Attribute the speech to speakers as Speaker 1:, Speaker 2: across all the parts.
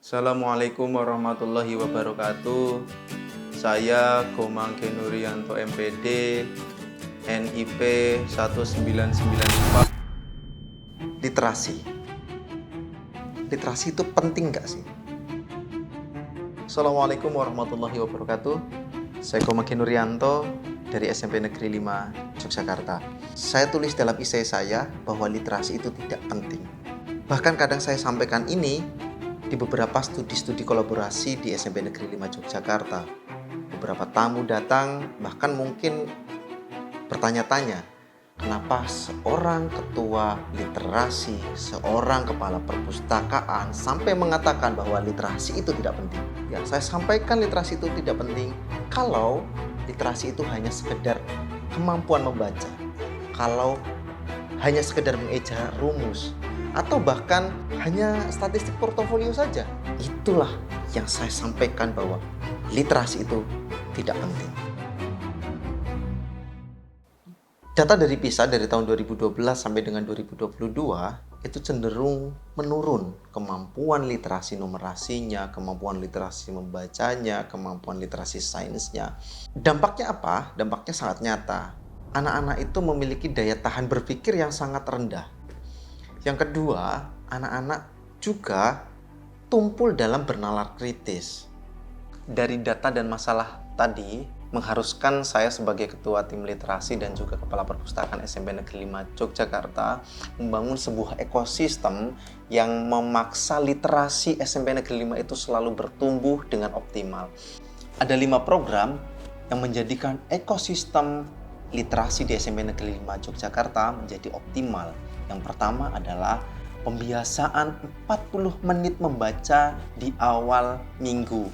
Speaker 1: Assalamualaikum warahmatullahi wabarakatuh. Saya Gomang Genurianto MPD, NIP 1994. Literasi. Literasi itu penting nggak sih? Assalamualaikum warahmatullahi wabarakatuh. Saya Gomang Genurianto dari SMP Negeri 5 Yogyakarta. Saya tulis dalam esai saya bahwa literasi itu tidak penting. Bahkan kadang saya sampaikan ini di beberapa studi-studi kolaborasi di SMP Negeri 5 Yogyakarta. Beberapa tamu datang, bahkan mungkin bertanya-tanya, kenapa seorang ketua literasi, seorang kepala perpustakaan sampai mengatakan bahwa literasi itu tidak penting. Ya, saya sampaikan literasi itu tidak penting kalau literasi itu hanya sekedar kemampuan membaca, kalau hanya sekedar mengeja rumus, atau bahkan hanya statistik portofolio saja. Itulah yang saya sampaikan bahwa literasi itu tidak penting. Data dari PISA dari tahun 2012 sampai dengan 2022 itu cenderung menurun kemampuan literasi numerasinya, kemampuan literasi membacanya, kemampuan literasi sainsnya. Dampaknya apa? Dampaknya sangat nyata. Anak-anak itu memiliki daya tahan berpikir yang sangat rendah. Yang kedua, anak-anak juga tumpul dalam bernalar kritis. Dari data dan masalah tadi, mengharuskan saya sebagai ketua tim literasi dan juga kepala perpustakaan SMP Negeri 5 Yogyakarta membangun sebuah ekosistem yang memaksa literasi SMP Negeri 5 itu selalu bertumbuh dengan optimal. Ada 5 program yang menjadikan ekosistem literasi di SMP Negeri 5 Yogyakarta menjadi optimal. Yang pertama adalah pembiasaan 40 menit membaca di awal minggu.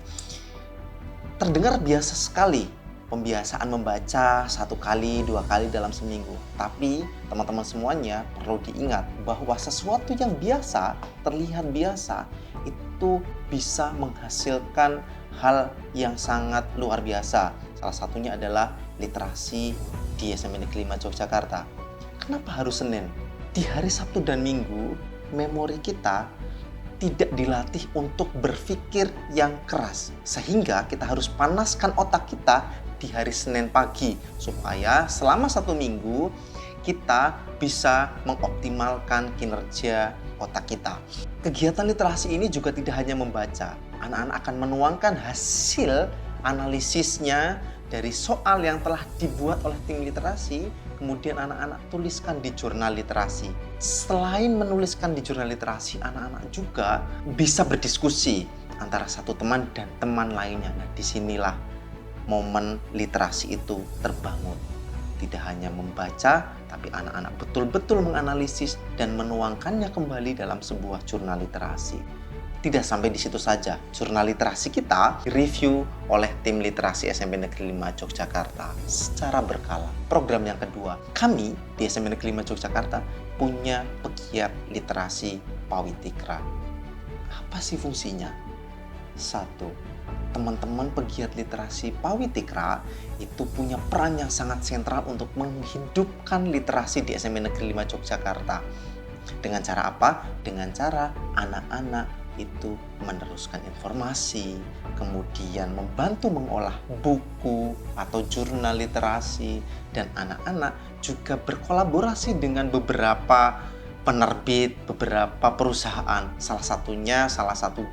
Speaker 1: Terdengar biasa sekali pembiasaan membaca 1 kali, 2 kali dalam seminggu. Tapi teman-teman semuanya perlu diingat bahwa sesuatu yang biasa, terlihat biasa, itu bisa menghasilkan hal yang sangat luar biasa. Salah satunya adalah literasi di SMP Negeri 5 Yogyakarta. Kenapa harus Senin? Di hari Sabtu dan Minggu, memori kita tidak dilatih untuk berpikir yang keras. Sehingga kita harus panaskan otak kita di hari Senin pagi. Supaya selama 1 minggu, kita bisa mengoptimalkan kinerja otak kita. Kegiatan literasi ini juga tidak hanya membaca. Anak-anak akan menuangkan hasil analisisnya dari soal yang telah dibuat oleh tim literasi, kemudian anak-anak tuliskan di jurnal literasi. Selain menuliskan di jurnal literasi, anak-anak juga bisa berdiskusi antara satu teman dan teman lainnya. Nah, disinilah momen literasi itu terbangun. Tidak hanya membaca, tapi anak-anak betul-betul menganalisis dan menuangkannya kembali dalam sebuah jurnal literasi. Tidak sampai di situ saja, jurnal literasi kita direview oleh tim literasi SMP Negeri 5 Yogyakarta secara berkala. Program yang kedua, kami di SMP Negeri 5 Yogyakarta punya pegiat literasi Pawitikra. Apa sih fungsinya? 1. Teman-teman pegiat literasi Pawitikra itu punya peran yang sangat sentral untuk menghidupkan literasi di SMP Negeri 5 Yogyakarta. Dengan cara apa? Dengan cara anak-anak itu meneruskan informasi, kemudian membantu mengolah buku atau jurnal literasi, dan anak-anak juga berkolaborasi dengan beberapa penerbit, beberapa perusahaan. Salah satu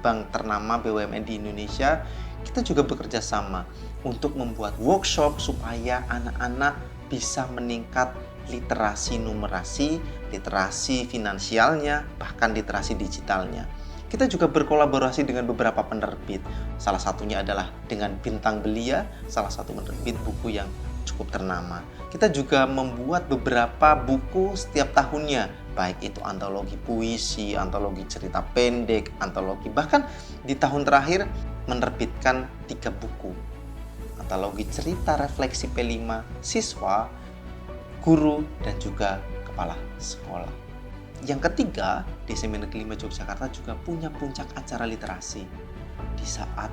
Speaker 1: bank ternama BUMN di Indonesia. Kita juga bekerja sama untuk membuat workshop supaya anak-anak bisa meningkat literasi numerasi, literasi finansialnya, bahkan literasi digitalnya. Kita juga berkolaborasi dengan beberapa penerbit. Salah satunya adalah dengan Bintang Belia, salah satu penerbit buku yang cukup ternama. Kita juga membuat beberapa buku setiap tahunnya, baik itu antologi puisi, antologi cerita pendek, antologi, bahkan di tahun terakhir menerbitkan 3 buku. Antologi cerita refleksi P5 siswa, guru, dan juga kepala sekolah. Yang ketiga, di SMP Negeri 5 Yogyakarta juga punya puncak acara literasi di saat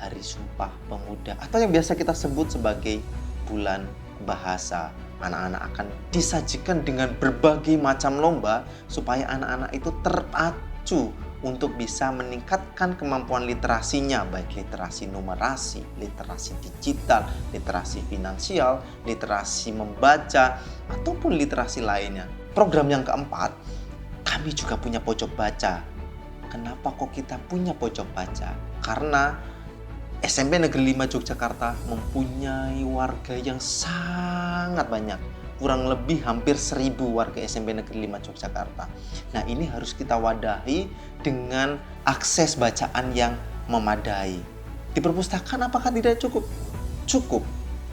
Speaker 1: Hari Sumpah Pemuda atau yang biasa kita sebut sebagai Bulan Bahasa. Anak-anak akan disajikan dengan berbagai macam lomba supaya anak-anak itu terpacu untuk bisa meningkatkan kemampuan literasinya, baik literasi numerasi, literasi digital, literasi finansial, literasi membaca, ataupun literasi lainnya. Program yang keempat, kami juga punya pojok baca. Kenapa kok kita punya pojok baca? Karena SMP Negeri 5 Yogyakarta mempunyai warga yang sangat banyak. Kurang lebih hampir 1.000 warga SMP Negeri 5 Yogyakarta. Nah, ini harus kita wadahi dengan akses bacaan yang memadai. Di perpustakaan apakah tidak cukup? Cukup.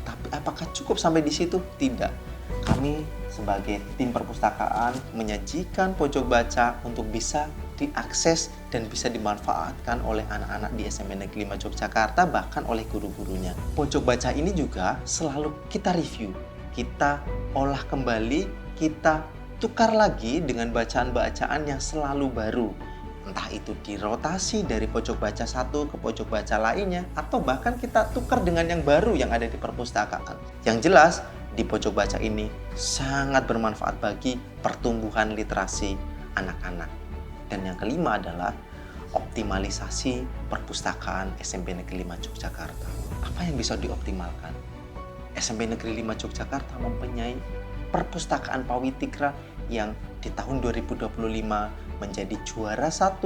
Speaker 1: Tapi apakah cukup sampai di situ? Tidak. Kami sebagai tim perpustakaan menyajikan pojok baca untuk bisa diakses dan bisa dimanfaatkan oleh anak-anak di SMP Negeri 5 Yogyakarta, bahkan oleh guru-gurunya. Pojok baca ini juga selalu kita review, kita olah kembali, kita tukar lagi dengan bacaan-bacaan yang selalu baru. Entah itu dirotasi dari pojok baca satu ke pojok baca lainnya, atau bahkan kita tukar dengan yang baru yang ada di perpustakaan. Yang jelas, di pojok baca ini sangat bermanfaat bagi pertumbuhan literasi anak-anak. Dan yang kelima adalah optimalisasi perpustakaan SMP Negeri 5 Yogyakarta. Apa yang bisa dioptimalkan? SMP Negeri 5 Yogyakarta mempunyai perpustakaan Pawitikra yang di tahun 2025 menjadi juara 1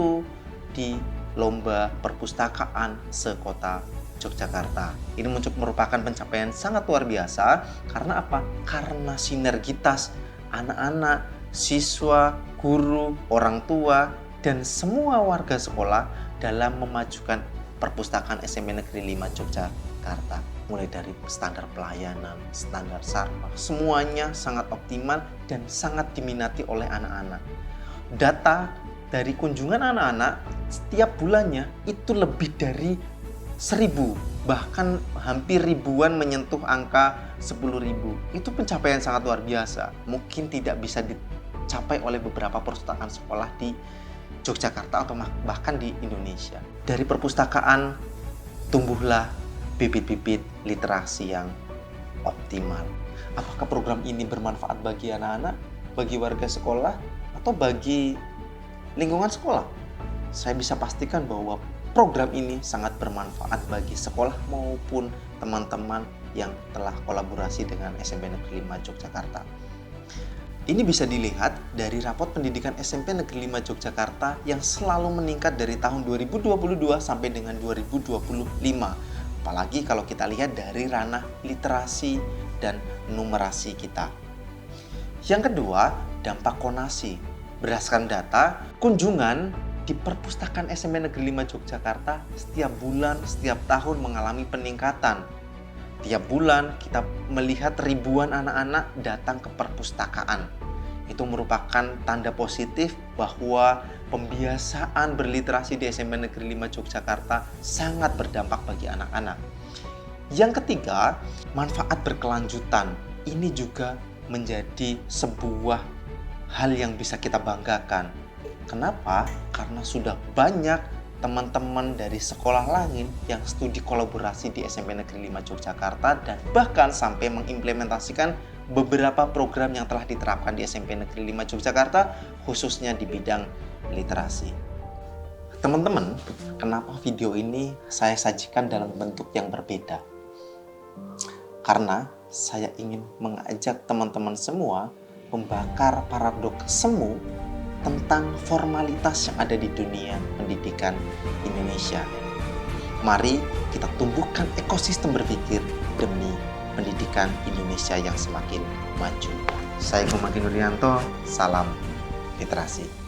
Speaker 1: di lomba perpustakaan sekota Yogyakarta. Ini merupakan pencapaian sangat luar biasa. Karena apa? Karena sinergitas anak-anak, siswa, guru, orang tua, dan semua warga sekolah dalam memajukan perpustakaan SMP Negeri 5 Yogyakarta. Mulai dari standar pelayanan, standar saraf, semuanya sangat optimal dan sangat diminati oleh anak-anak. Data dari kunjungan anak-anak setiap bulannya itu lebih dari 1.000, bahkan hampir ribuan menyentuh angka 10.000. Itu pencapaian sangat luar biasa. Mungkin tidak bisa dicapai oleh beberapa perpustakaan sekolah di Yogyakarta atau bahkan di Indonesia. Dari perpustakaan tumbuhlah bibit-bibit literasi yang optimal. Apakah program ini bermanfaat bagi anak-anak, bagi warga sekolah, atau bagi lingkungan sekolah? Saya bisa pastikan bahwa program ini sangat bermanfaat bagi sekolah maupun teman-teman yang telah kolaborasi dengan SMP Negeri 5 Yogyakarta. Ini bisa dilihat dari rapot pendidikan SMP Negeri 5 Yogyakarta yang selalu meningkat dari tahun 2022 sampai dengan 2025. Apalagi kalau kita lihat dari ranah literasi dan numerasi kita. Yang kedua, dampak konasi. Berdasarkan data, kunjungan di perpustakaan SMP Negeri 5 Yogyakarta setiap bulan, setiap tahun mengalami peningkatan. Tiap bulan kita melihat ribuan anak-anak datang ke perpustakaan. Itu merupakan tanda positif bahwa pembiasaan berliterasi di SMP Negeri 5 Yogyakarta sangat berdampak bagi anak-anak. Yang ketiga, manfaat berkelanjutan. Ini juga menjadi sebuah hal yang bisa kita banggakan. Kenapa? Karena sudah banyak teman-teman dari sekolah lain yang studi kolaborasi di SMP Negeri 5 Yogyakarta dan bahkan sampai mengimplementasikan beberapa program yang telah diterapkan di SMP Negeri 5 Yogyakarta, khususnya di bidang literasi. Teman-teman, kenapa video ini saya sajikan dalam bentuk yang berbeda? Karena saya ingin mengajak teman-teman semua membakar paradoks semu tentang formalitas yang ada di dunia pendidikan Indonesia. Mari kita tumbuhkan ekosistem berpikir demi pendidikan Indonesia yang semakin maju. Saya Komagi Nuryanto, salam literasi.